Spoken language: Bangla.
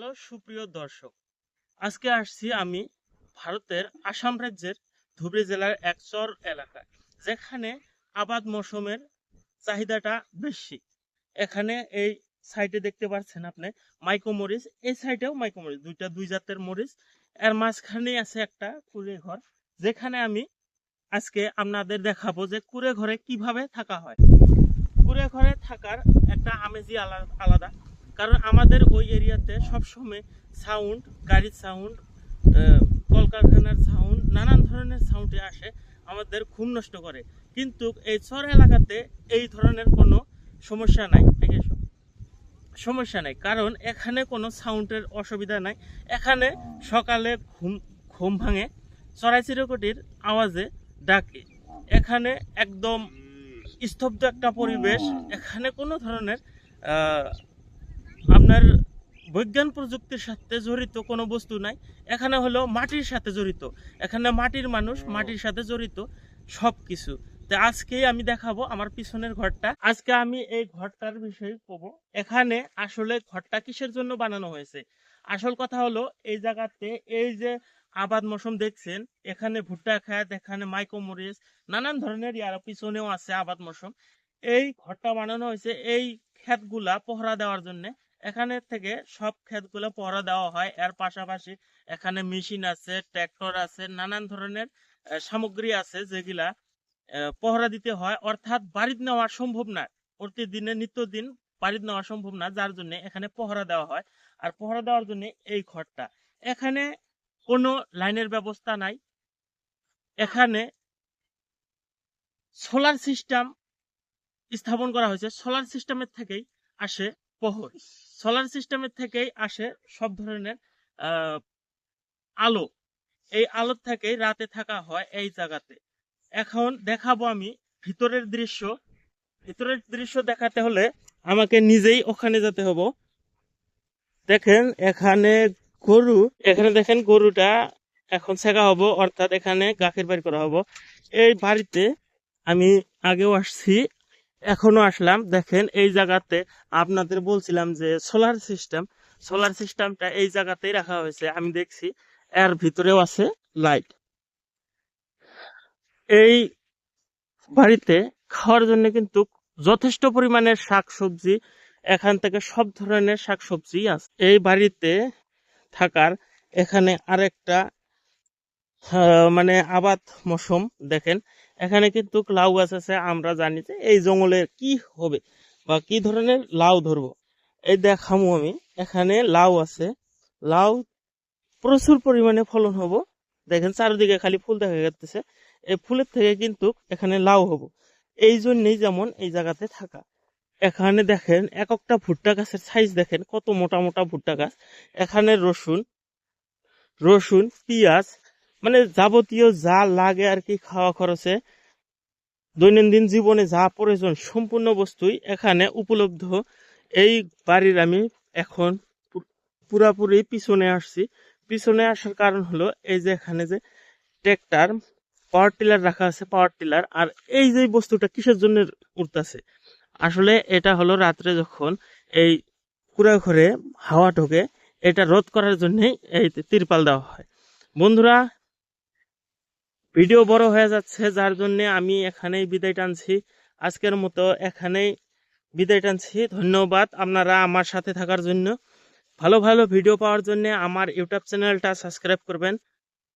হ্যালো সুপ্রিয় দর্শক, আজকে আসছি আমি ভারতের আসাম রাজ্যের ধুবড়ী জেলার এক চর এলাকায়, যেখানে আবাদ মৌসুমের চাহিদাটা বেশি। এখানে এই সাইডে দেখতে পাচ্ছেন আপনি মাইকো মরিচ, এই সাইডেও মাইকো মরিচ, দুই জাতের মরিচ। এর মাঝখানে আছে একটা কুড়ে ঘর, যেখানে আমি আজকে আপনাদের দেখাবো যে কুড়ে ঘরে কিভাবে থাকা হয়। কুড়ে ঘরে থাকার একটা আমেজই আলাদা, কারণ আমাদের ওই এরিয়াতে সবসময় সাউন্ড, গাড়ির সাউন্ড, কলকারখানার সাউন্ড, নানান ধরনের সাউন্ডে আসে, আমাদের ঘুম নষ্ট করে। কিন্তু এই চর এলাকাতে এই ধরনের কোনো সমস্যা নাই, কারণ এখানে কোনো সাউন্ডের অসুবিধা নাই। এখানে সকালে ঘুম ঘুম ভাঙে চড়াই চিরকুটির আওয়াজে ডাকে। এখানে একদম স্তব্ধ একটা পরিবেশ। এখানে কোনো ধরনের আপনার বৈজ্ঞানিক প্রযুক্তির সাথে জড়িত কোনো বস্তু নাই। এখানে হলো মাটির সাথে জড়িত, এখানে মাটির মানুষ, মাটির সাথে জড়িত সব কিছু। তো আজকে আমি দেখাবো আমার পিছনের ঘরটা। আজকে আমি এই ঘরটার বিষয়ে বলবো। এখানে আসলে ঘরটা কিসের জন্য বানানো হয়েছে। আসল কথা হলো, এই জায়গাতে এই যে আবাদ মৌসুম দেখছেন, এখানে ভুট্টা খেত, এখানে মাইকো মরিচ, নানান ধরনের ইয়ার পিছনেও আছে আবাদ মৌসুম। এই ঘরটা বানানো হয়েছে এই ক্ষেতগুলা পহরা দেওয়ার জন্য। এখানে থেকে সব ক্ষেতগুলো পহরা দেওয়া হয়। এর পাশাপাশি এখানে মেশিন আছে, ট্র্যাক্টর আছে, নানান ধরনের সামগ্রী আছে যেগুলা পহরা দিতে হয়। অর্থাৎ বাড়িতে নেওয়া সম্ভব না, প্রতিদিনে নিত্যদিন বাড়িতে নেওয়া সম্ভব না, যার জন্য এখানে পহরা দেওয়া হয়। আর পহরা দেওয়ার জন্য এই ঘরটা। এখানে কোনো লাইনের ব্যবস্থা নাই। এখানে সোলার সিস্টেম স্থাপন করা হয়েছে। সোলার সিস্টেমের থেকেই আসে প্রহর, সোলার সিস্টেমের থেকেই আসে সব ধরনের আলো। এই আলোর থেকেই রাতে থাকা হয় এই জায়গাতে। এখন দেখাবো আমি ভিতরের দৃশ্য। ভিতরের দৃশ্য দেখাতে হলে আমাকে নিজেই ওখানে যেতে হবে। দেখেন এখানে গরু, এখানে দেখেন গরুটা এখন ছেঁকা হবো, অর্থাৎ এখানে গাখীর বের করা হবো। এই বাড়িতে আমি আগেও আসছি, এখনো আসলাম। দেখেন এই জায়গাতে আপনাদের বলছিলাম যে সোলার সিস্টেমটা এই জায়গাতেই রাখা হয়েছে। আমি দেখছি এর ভিতরেও আছে লাইট। এই বাড়িতে খাওয়ার জন্য কিন্তু যথেষ্ট পরিমাণের শাকসবজি, এখান থেকে সব ধরনের শাকসবজি আছে এই বাড়িতে থাকার। এখানে আরেকটা মানে আবাদ মৌসুম দেখেন, এখানে কিন্তু লাউ গাছ আছে। আমরা জানি যে এই জঙ্গলে কি হবে বা কি ধরনের লাউ ধরবো, এই দেখামু আমি। এখানে লাউ আছে, লাউ প্রচুর পরিমাণে ফলন হবো। দেখেন চারিদিকে খালি ফুল দেখা যাচ্ছে, এই ফুলের থেকে কিন্তু এখানে লাউ হবো। এই জন্যই যেমন এই জায়গাতে থাকা। এখানে দেখেন এক একটা ভুট্টা গাছের সাইজ দেখেন, কত মোটা মোটা ভুট্টা গাছ। এখানে রসুন পেঁয়াজ, মানে যাবতীয় যা লাগে আর কি খাওয়া খরচে, দৈনন্দিন জীবনে যা প্রয়োজন সম্পূর্ণ বস্তুই এখানে উপলব্ধ। এই বাড়ির আমি এখন পুরাপুরি পিছনে আসছি। পিছনে আসার কারণ হলো এই যে এখানে যে ট্রেক্টর, পাওয়ার টিলার রাখা আছে, পাওয়ার টিলার। আর এই যে বস্তুটা কিসের জন্য উঠতেছে, আসলে এটা হলো রাত্রে যখন এই কুড়া ঘরে হাওয়া ঢোকে, এটা রোধ করার জন্যই এই তিরপাল দেওয়া হয়। বন্ধুরা, ভিডিও বড় হয়ে যাচ্ছে, যার জন্য আমি এখানেই বিদায় টানছি। আজকের মতো এখানেই বিদায় টানছি। ধন্যবাদ আপনারা আমার সাথে থাকার জন্য। ভালো ভালো ভিডিও পাওয়ার জন্য আমার ইউটিউব চ্যানেলটা সাবস্ক্রাইব করবেন।